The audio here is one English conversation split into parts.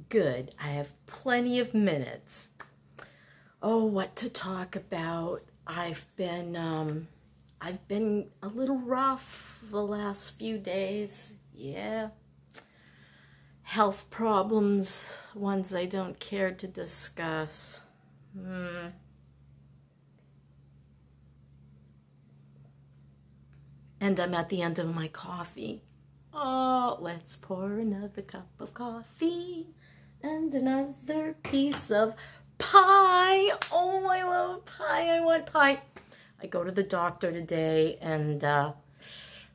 Good. I have plenty of minutes. Oh, what to talk about? I've been a little rough the last few days. Yeah. Health problems, ones I don't care to discuss. And I'm at the end of my coffee. Oh, let's pour another cup of coffee and another piece of pie. Oh, I love pie. I want pie. I go to the doctor today and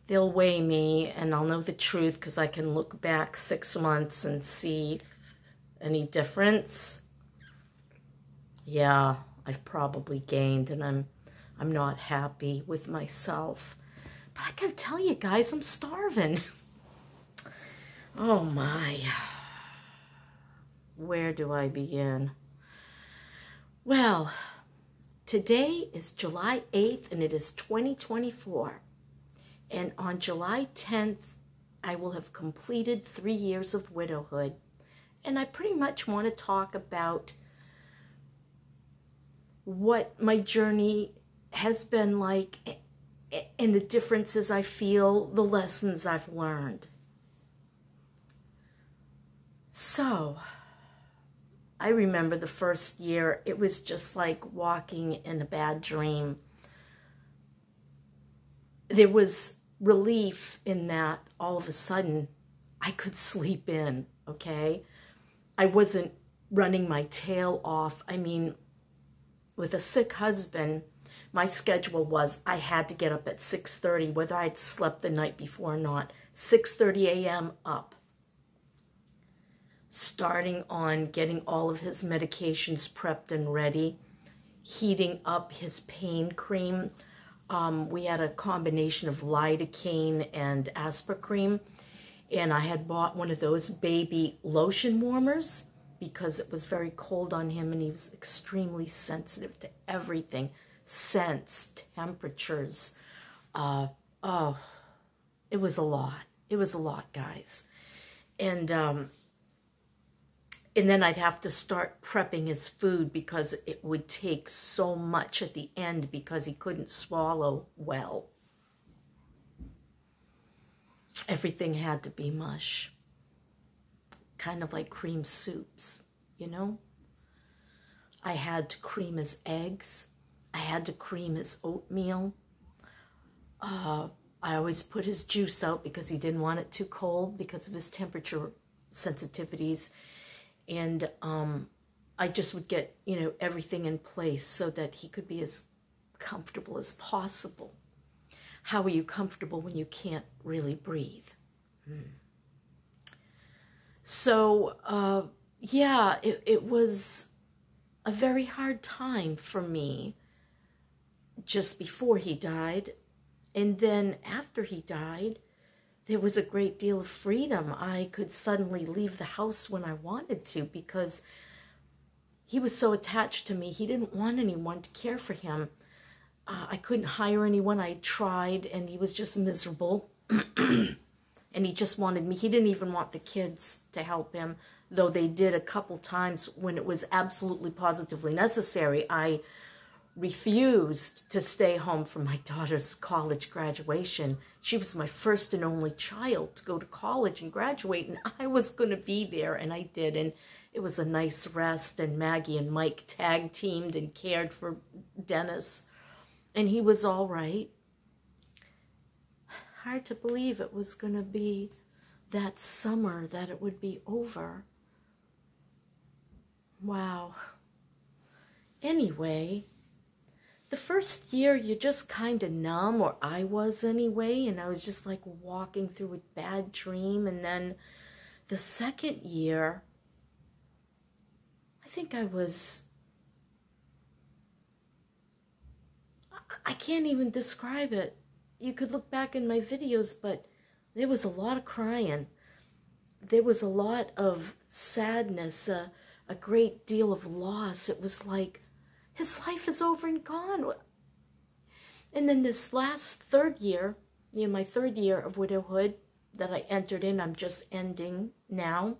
they'll weigh me and I'll know the truth because I can look back 6 months and see any difference. Yeah, I've probably gained and I'm not happy with myself. But I gotta tell you guys, I'm starving. Oh my. Where do I begin? Well, today is July 8th and it is 2024. And on July 10th, I will have completed 3 years of widowhood. And I pretty much want to talk about what my journey has been like and the differences I feel, the lessons I've learned. So, I remember the first year, it was just like walking in a bad dream. There was relief in that all of a sudden I could sleep in, okay? I wasn't running my tail off. I mean, with a sick husband, my schedule was I had to get up at 6:30, whether I'd slept the night before or not. 6:30 a.m. up. Starting on getting all of his medications prepped and ready, heating up his pain cream. We had a combination of lidocaine and Aspercreme, and I had bought one of those baby lotion warmers because it was very cold on him and he was extremely sensitive to everything. Scents, temperatures. Oh, it was a lot. It was a lot, guys. And then I'd have to start prepping his food because it would take so much at the end because he couldn't swallow well. Everything had to be mush. Kind of like cream soups, you know? I had to cream his eggs. I had to cream his oatmeal. I always put his juice out because he didn't want it too cold because of his temperature sensitivities. And I just would get, everything in place so that he could be as comfortable as possible. How are you comfortable when you can't really breathe? So, yeah, it was a very hard time for me just before he died. And then after he died, there was a great deal of freedom. I could suddenly leave the house when I wanted to because he was so attached to me. He didn't want anyone to care for him. I couldn't hire anyone. I tried, and he was just miserable. And he just wanted me. He didn't even want the kids to help him, though they did a couple times when it was absolutely positively necessary. I refused to stay home for my daughter's college graduation. She was my first and only child to go to college and graduate, and I was going to be there, and I did, and it was a nice rest, and Maggie and Mike tag teamed and cared for Dennis, and he was all right. Hard to believe it was going to be that summer that it would be over. Wow. Anyway, the first year you're just kind of numb, or I was anyway, and I was just like walking through a bad dream. And then the second year, I think I can't even describe it. You could look back in my videos, but there was a lot of crying. There was a lot of sadness, a great deal of loss. It was like, his life is over and gone. And then this last third year, my third year of widowhood that I entered in, I'm just ending now.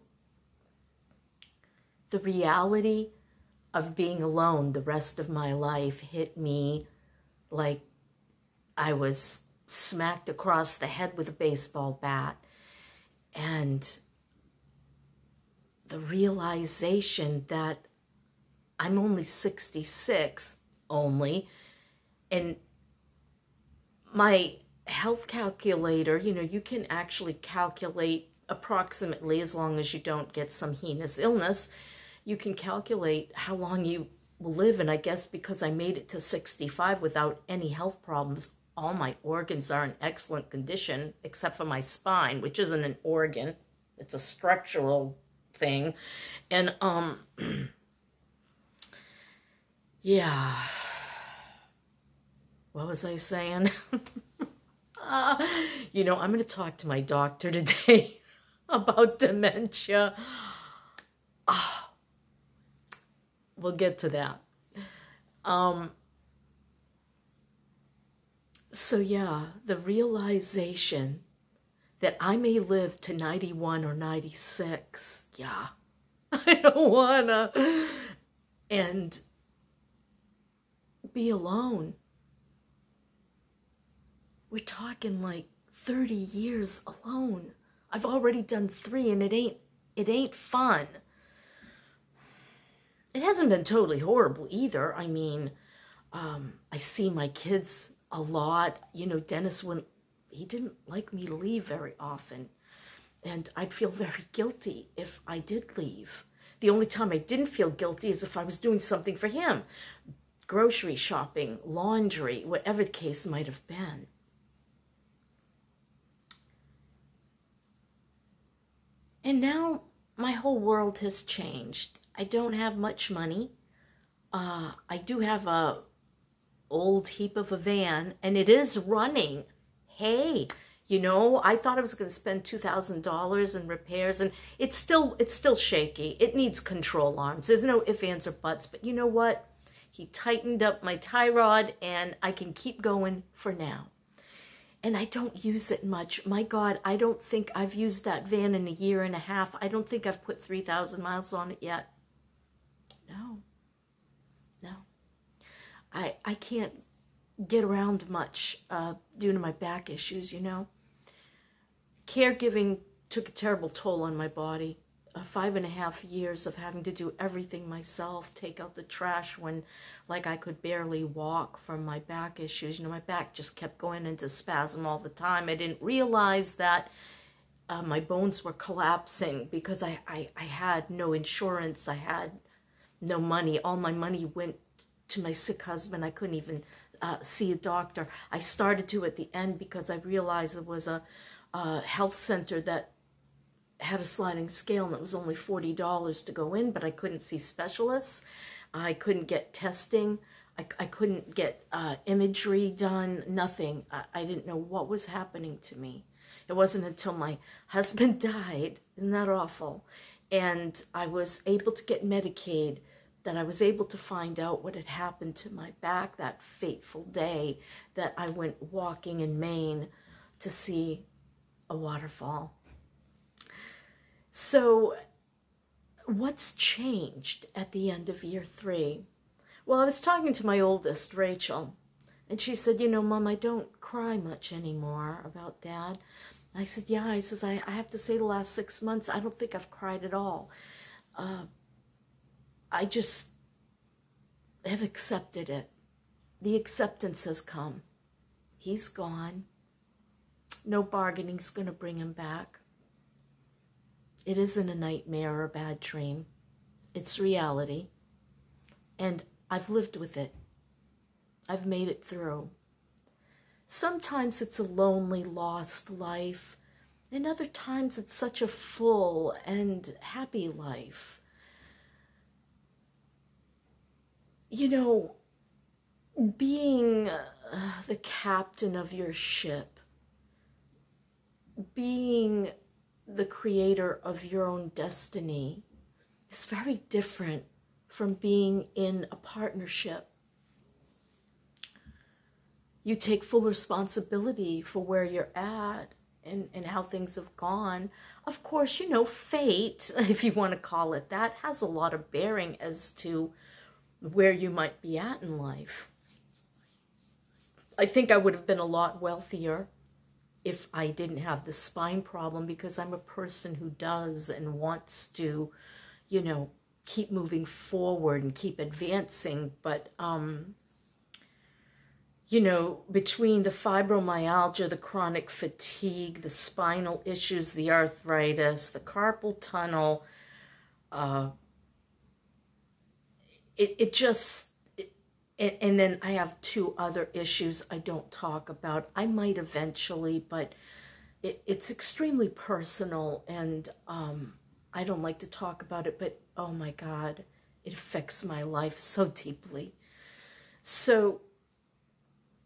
the reality of being alone the rest of my life hit me like I was smacked across the head with a baseball bat. And the realization that I'm only 66, and my health calculator, you can actually calculate approximately, as long as you don't get some heinous illness, you can calculate how long you will live. And I guess because I made it to 65 without any health problems, all my organs are in excellent condition, except for my spine, which isn't an organ. It's a structural thing. And, yeah. What was I saying? I'm going to talk to my doctor today about dementia. We'll get to that. So yeah, the realization that I may live to 91 or 96. Yeah, I don't wanna. And be alone. We're talking like 30 years alone. I've already done 3 and it ain't fun. It hasn't been totally horrible either. I mean, I see my kids a lot. Dennis he didn't like me to leave very often. And I'd feel very guilty if I did leave. The only time I didn't feel guilty is if I was doing something for him. Grocery shopping, laundry, whatever the case might have been. And now my whole world has changed. I don't have much money. I do have a old heap of a van, and it is running. Hey, I thought I was going to spend $2,000 in repairs, and it's still shaky. It needs control arms. There's no ifs, ands, or buts. But you know what? He tightened up my tie rod, and I can keep going for now. And I don't use it much. My God, I don't think I've used that van in a year and a half. I don't think I've put 3,000 miles on it yet. No. I can't get around much due to my back issues, Caregiving took a terrible toll on my body. 5.5 years of having to do everything myself, take out the trash when, I could barely walk from my back issues. My back just kept going into spasm all the time. I didn't realize that my bones were collapsing because I had no insurance. I had no money. All my money went to my sick husband. I couldn't even see a doctor. I started to at the end because I realized there was a health center that had a sliding scale and it was only $40 to go in, but I couldn't see specialists. I couldn't get testing. I couldn't get imagery done, nothing. I didn't know what was happening to me. It wasn't until my husband died, isn't that awful, and I was able to get Medicaid that I was able to find out what had happened to my back that fateful day that I went walking in Maine to see a waterfall. So what's changed at the end of year 3? Well, I was talking to my oldest, Rachel, and she said, Mom, I don't cry much anymore about Dad. I said, yeah. I says, I have to say the last 6 months, I don't think I've cried at all. I just have accepted it. The acceptance has come. He's gone. No bargaining's going to bring him back. It isn't a nightmare or a bad dream. It's reality. And I've lived with it. I've made it through. Sometimes it's a lonely, lost life. And other times it's such a full and happy life. Being the captain of your ship, being the creator of your own destiny is very different from being in a partnership. You take full responsibility for where you're at, and how things have gone. Of course, you know, fate, if you want to call it that, has a lot of bearing as to where you might be at in life. I think I would have been a lot wealthier if I didn't have the spine problem, because I'm a person who does and wants to, you know, keep moving forward and keep advancing. But, you know, between the fibromyalgia, the chronic fatigue, the spinal issues, the arthritis, the carpal tunnel, it just, and then I have 2 other issues I don't talk about. I might eventually, but it's extremely personal, and I don't like to talk about it, but oh my God, it affects my life so deeply. So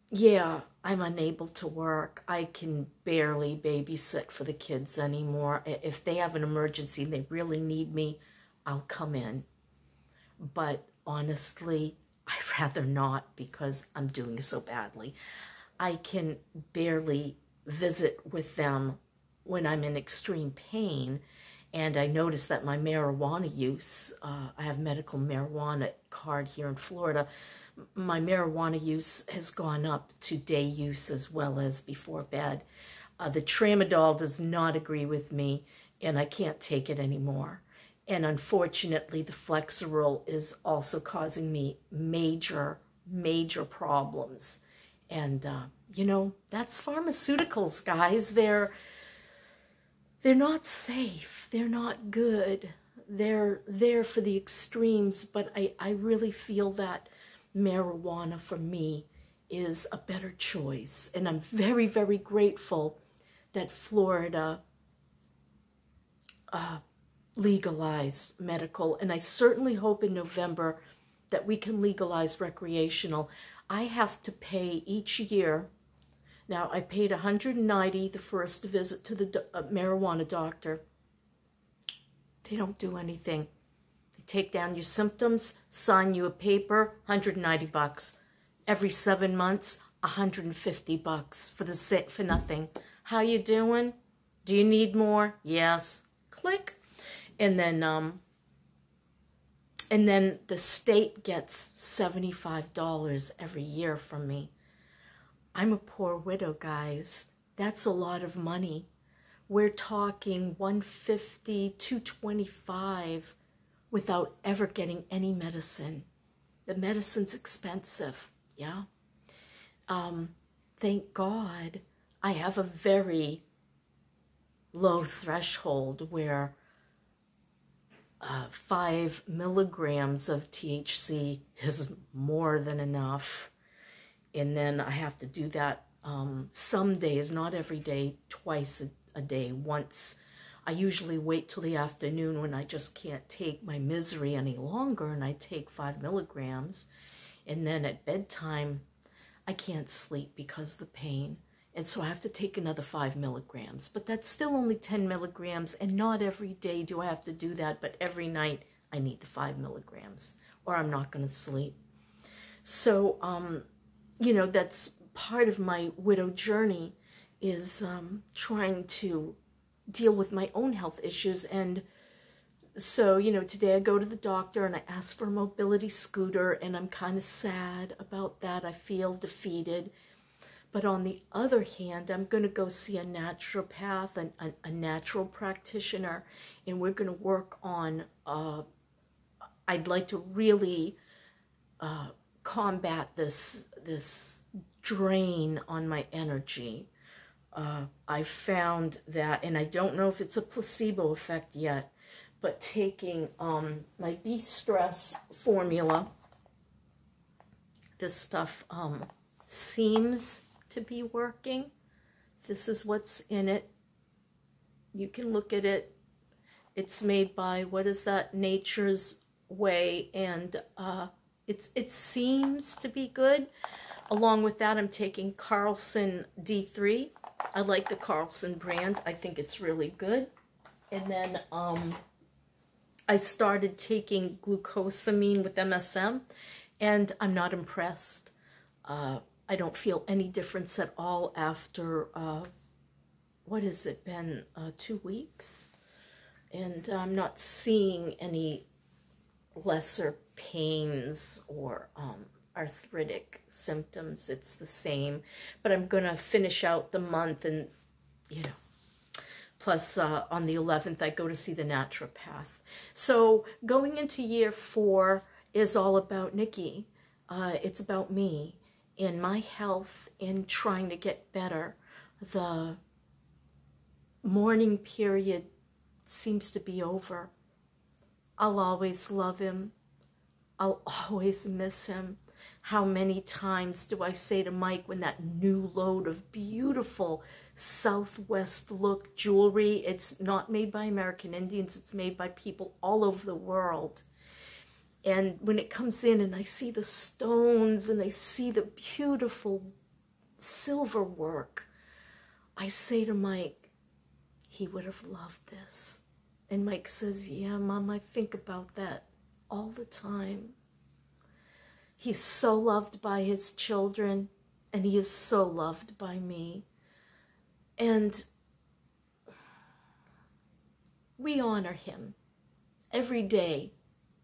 yeah, I'm unable to work. I can barely babysit for the kids anymore. If they have an emergency and they really need me, I'll come in. But honestly, I'd rather not, because I'm doing so badly. I can barely visit with them when I'm in extreme pain. And I noticed that my marijuana use, I have medical marijuana card here in Florida, my marijuana use has gone up to day use as well as before bed. The tramadol does not agree with me, and I can't take it anymore. And unfortunately, the Flexeril is also causing me major, major problems. And, you know, that's pharmaceuticals, guys. They're not safe. They're not good. They're there for the extremes, but I really feel that marijuana for me is a better choice. And I'm very, very grateful that Florida legalized medical, and I certainly hope in November that we can legalize recreational. I have to pay each year. Now, I paid $190 the first visit to the marijuana doctor. They don't do anything. They take down your symptoms, sign you a paper, $190. Every 7 months, $150 for nothing. How you doing? Do you need more? Yes. Click. And then the state gets $75 every year from me. I'm a poor widow, guys. That's a lot of money. We're talking $150, $225 without ever getting any medicine. The medicine's expensive, yeah? Thank God I have a very low threshold where 5 milligrams of THC is more than enough. And then I have to do that some days, not every day, twice a day. Once, I usually wait till the afternoon when I just can't take my misery any longer, and I take 5 milligrams. And then at bedtime, I can't sleep because of the pain. And so I have to take another 5 milligrams. But that's still only 10 milligrams, and not every day do I have to do that, but every night I need the 5 milligrams, or I'm not going to sleep. So, you know, that's part of my widow journey, is trying to deal with my own health issues. And so, you know, today I go to the doctor and I ask for a mobility scooter, and I'm kind of sad about that. I feel defeated. But on the other hand, I'm going to go see a naturopath, a natural practitioner, and we're going to work on, I'd like to really combat this drain on my energy. I found that, and I don't know if it's a placebo effect yet, but taking my B-Stress formula, this stuff seems to be working. This is what's in it. You can look at it. It's made by, what is that, Nature's Way, and it seems to be good. Along with that, I'm taking Carlson D3. I like the Carlson brand. I think it's really good. And then I started taking glucosamine with MSM, and I'm not impressed. I don't feel any difference at all after what has it been, 2 weeks? And I'm not seeing any lesser pains or arthritic symptoms. It's the same, but I'm gonna finish out the month, and you know, plus on the 11th I go to see the naturopath. So going into year 4 is all about Nikki. It's about me and my health and trying to get better. The mourning period seems to be over. I'll always love him. I'll always miss him. How many times do I say to Mike when that new load of beautiful Southwest look jewelry, it's not made by American Indians, it's made by people all over the world. And when it comes in and I see the stones and I see the beautiful silver work, I say to Mike, he would have loved this. And Mike says, yeah, Mom, I think about that all the time. He's so loved by his children, and he is so loved by me. And we honor him every day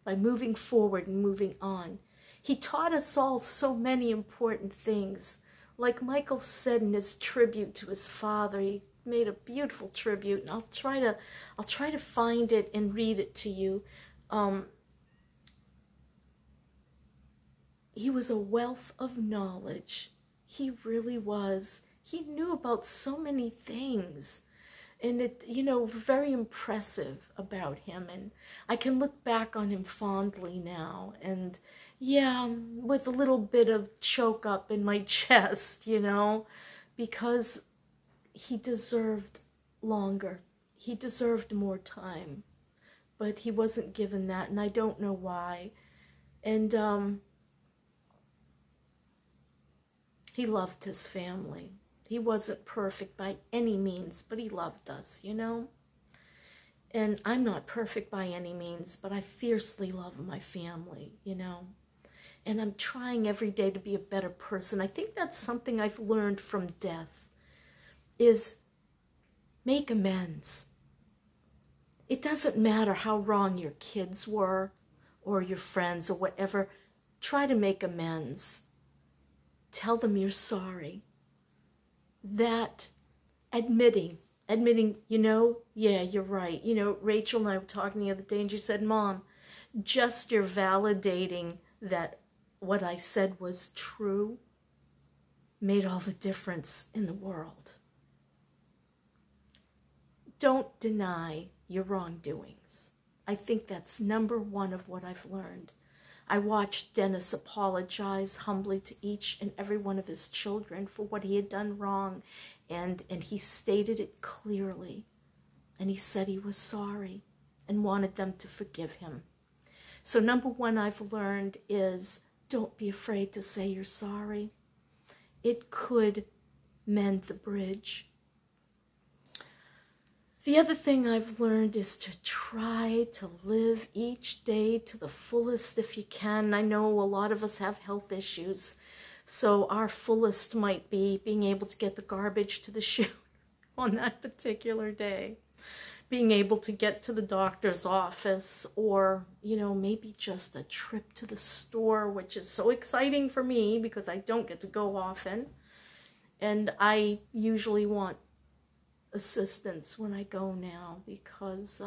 by moving forward and moving on. He taught us all so many important things. Like Michael said in his tribute to his father, he made a beautiful tribute, and I'll try to find it and read it to you. He was a wealth of knowledge. He really was. He knew about so many things. And it, you know, very impressive about him. And I can look back on him fondly now. And yeah, with a little bit of choke up in my chest, you know, because he deserved longer. He deserved more time. But he wasn't given that, and I don't know why. And he loved his family. He wasn't perfect by any means, but he loved us, you know? And I'm not perfect by any means, but I fiercely love my family, you know? And I'm trying every day to be a better person. I think that's something I've learned from death, is make amends. It doesn't matter how wrong your kids were or your friends or whatever. Try to make amends. Tell them you're sorry. That admitting, you know, yeah, you're right. You know, Rachel and I were talking the other day, and she said, Mom, just you're validating that what I said was true made all the difference in the world. Don't deny your wrongdoings. I think that's number one of what I've learned. I watched Dennis apologize humbly to each and every one of his children for what he had done wrong, and he stated it clearly, and he said he was sorry and wanted them to forgive him. So number one I've learned is don't be afraid to say you're sorry. It could mend the bridge. The other thing I've learned is to try to live each day to the fullest if you can. I know a lot of us have health issues, so our fullest might be being able to get the garbage to the chute on that particular day, being able to get to the doctor's office, or, you know, maybe just a trip to the store, which is so exciting for me because I don't get to go often, and I usually want assistance when I go now because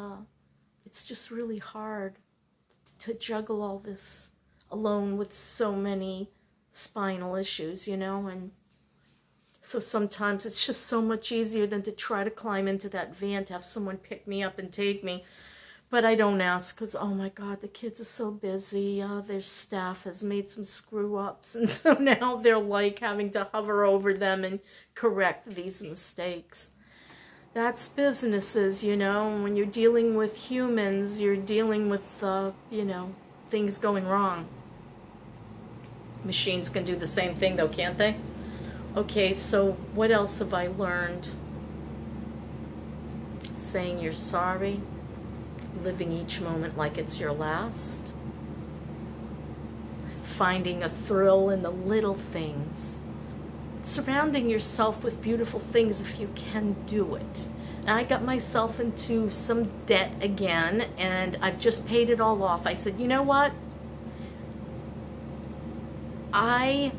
it's just really hard to juggle all this alone with so many spinal issues, you know, and so sometimes it's just so much easier than to try to climb into that van to have someone pick me up and take me. But I don't ask because, oh my God, the kids are so busy. Their staff has made some screw-ups, and so now they're like having to hover over them and correct these mistakes. That's businesses, you know. When you're dealing with humans, you're dealing with, you know, things going wrong. Machines can do the same thing, though, can't they? Okay, so what else have I learned? Saying you're sorry. Living each moment like it's your last. Finding a thrill in the little things. surrounding yourself with beautiful things if you can do it. And I got myself into some debt again, and I've just paid it all off. I said, you know what? I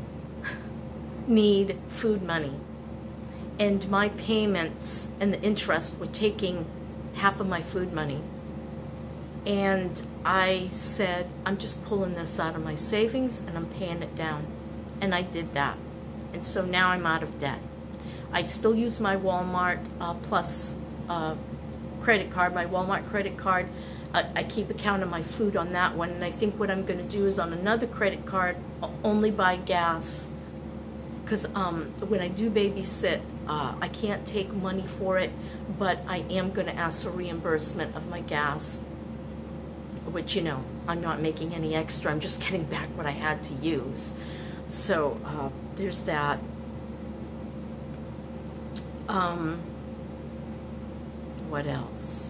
need food money. And my payments and the interest were taking half of my food money. And I said, I'm just pulling this out of my savings and I'm paying it down. And I did that. And so now I'm out of debt. I still use my Walmart Plus credit card, my Walmart credit card. I keep account of my food on that one. And I think what I'm going to do is on another credit card, only buy gas. Because when I do babysit, I can't take money for it, but I am going to ask for reimbursement of my gas, which, you know, I'm not making any extra. I'm just getting back what I had to use. So there's that. What else?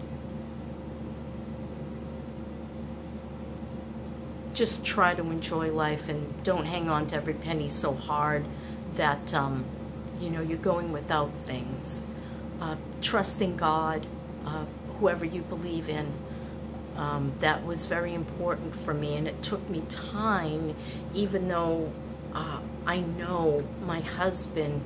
Just try to enjoy life and don't hang on to every penny so hard that, you know, you're going without things. Trusting God, whoever you believe in, that was very important for me, and it took me time, even though I know my husband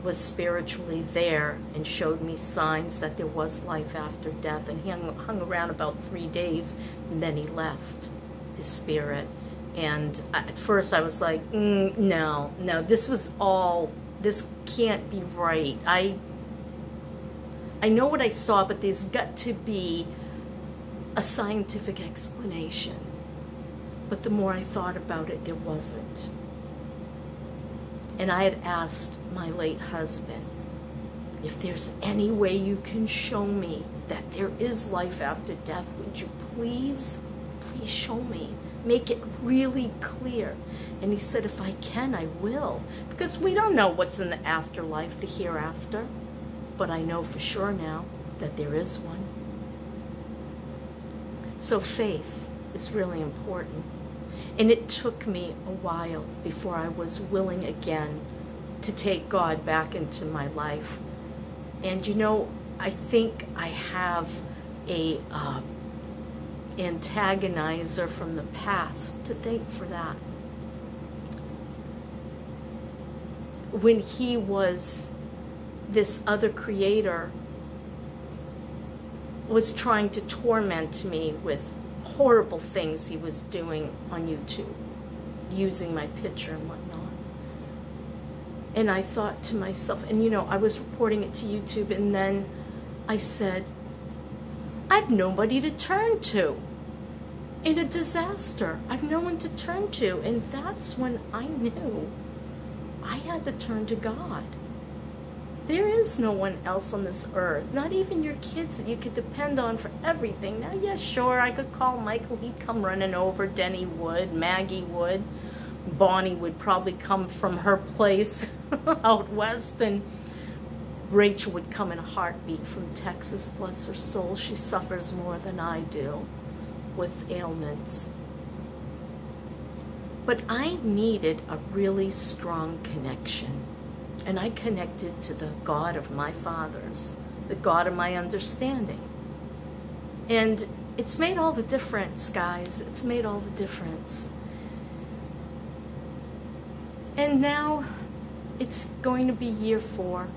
was spiritually there and showed me signs that there was life after death, and he hung around about 3 days, and then he left, his spirit. And at first I was like, no, this can't be right. I know what I saw, but there's got to be a scientific explanation. But the more I thought about it, there wasn't. And I had asked my late husband, if there's any way you can show me that there is life after death, would you please show me? Make it really clear. And he said, if I can, I will. Because we don't know what's in the afterlife, the hereafter. But I know for sure now that there is one. So faith is really important. And it took me a while before I was willing again to take God back into my life. And you know, I think I have a antagonizer from the past to thank for that. When he was, this other creator was trying to torment me with horrible things he was doing on YouTube, using my picture and whatnot. And I thought to myself, and you know, I was reporting it to YouTube, and then I said, I've nobody to turn to. In a disaster, I've no one to turn to. And that's when I knew I had to turn to God. There is no one else on this earth, not even your kids that you could depend on for everything. Now, yeah, sure, I could call Michael, he'd come running over, Denny would, Maggie would, Bonnie would probably come from her place out west, and Rachel would come in a heartbeat from Texas, bless her soul. She suffers more than I do with ailments. But I needed a really strong connection. And I connected to the God of my fathers, the God of my understanding. And it's made all the difference, guys. It's made all the difference. And now it's going to be year 4.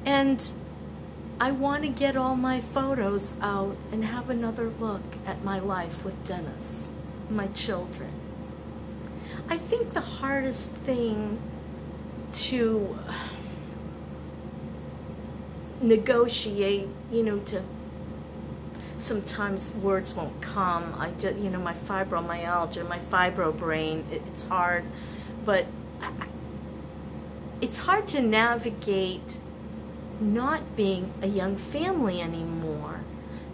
And I want to get all my photos out and have another look at my life with Dennis, my children. I think the hardest thing to negotiate, you know, sometimes words won't come. I just, you know, my fibromyalgia, my fibro brain, it's hard, but it's hard to navigate not being a young family anymore,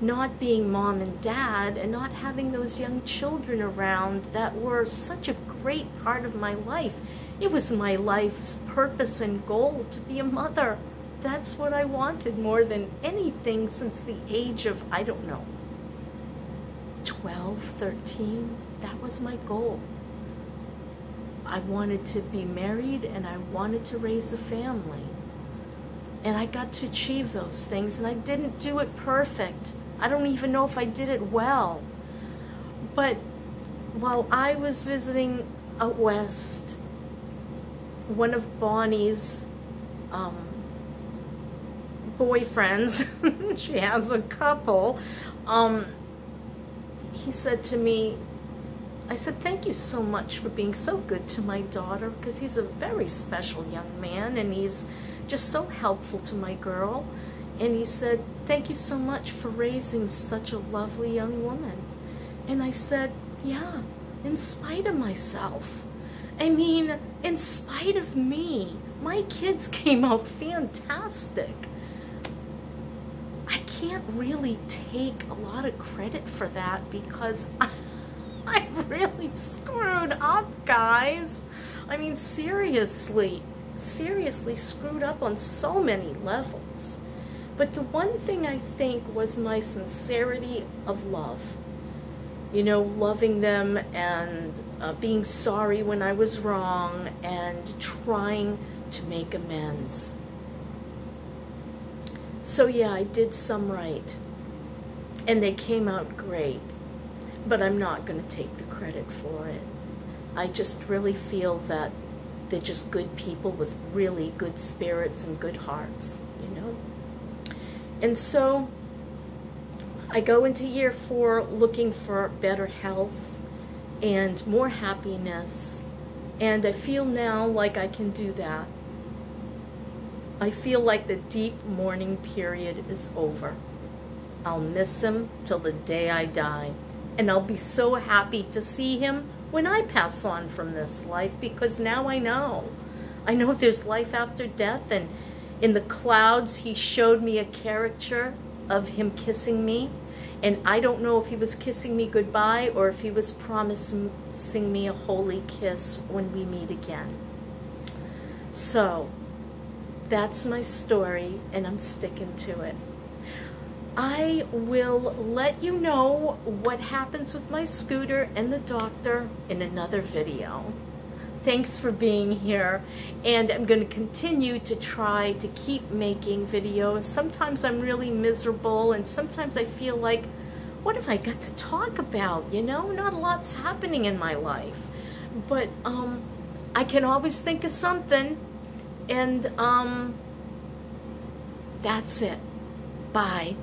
not being mom and dad, and not having those young children around that were such a great part of my life. It was my life's purpose and goal to be a mother. That's what I wanted more than anything since the age of, I don't know, 12, 13. That was my goal. I wanted to be married and I wanted to raise a family. And I got to achieve those things, and I didn't do it perfect. I don't even know if I did it well. But while I was visiting out west, one of Bonnie's boyfriends, she has a couple, he said to me, I said, thank you so much for being so good to my daughter, because he's a very special young man and he's just so helpful to my girl. And he said, thank you so much for raising such a lovely young woman. And I said, yeah, in spite of myself. I mean, in spite of me, my kids came out fantastic. I can't really take a lot of credit for that because I really screwed up, guys. I mean, seriously screwed up on so many levels. But the one thing I think was my sincerity of love. You know, loving them and being sorry when I was wrong and trying to make amends. So yeah, I did some right. And they came out great. But I'm not going to take the credit for it. I just really feel that they're just good people with really good spirits and good hearts, you know. And so I go into year 4 looking for better health and more happiness, and I feel now like I can do that. I feel like the deep mourning period is over. I'll miss him till the day I die, and I'll be so happy to see him when I pass on from this life, because now I know there's life after death. And in the clouds he showed me a caricature of him kissing me, and I don't know if he was kissing me goodbye or if he was promising me a holy kiss when we meet again. So that's my story, and I'm sticking to it. I will let you know what happens with my scooter and the doctor in another video. Thanks for being here, and I'm going to continue to try to keep making videos. Sometimes I'm really miserable, and sometimes I feel like, what have I got to talk about? You know, not a lot's happening in my life, but I can always think of something, and that's it. Bye.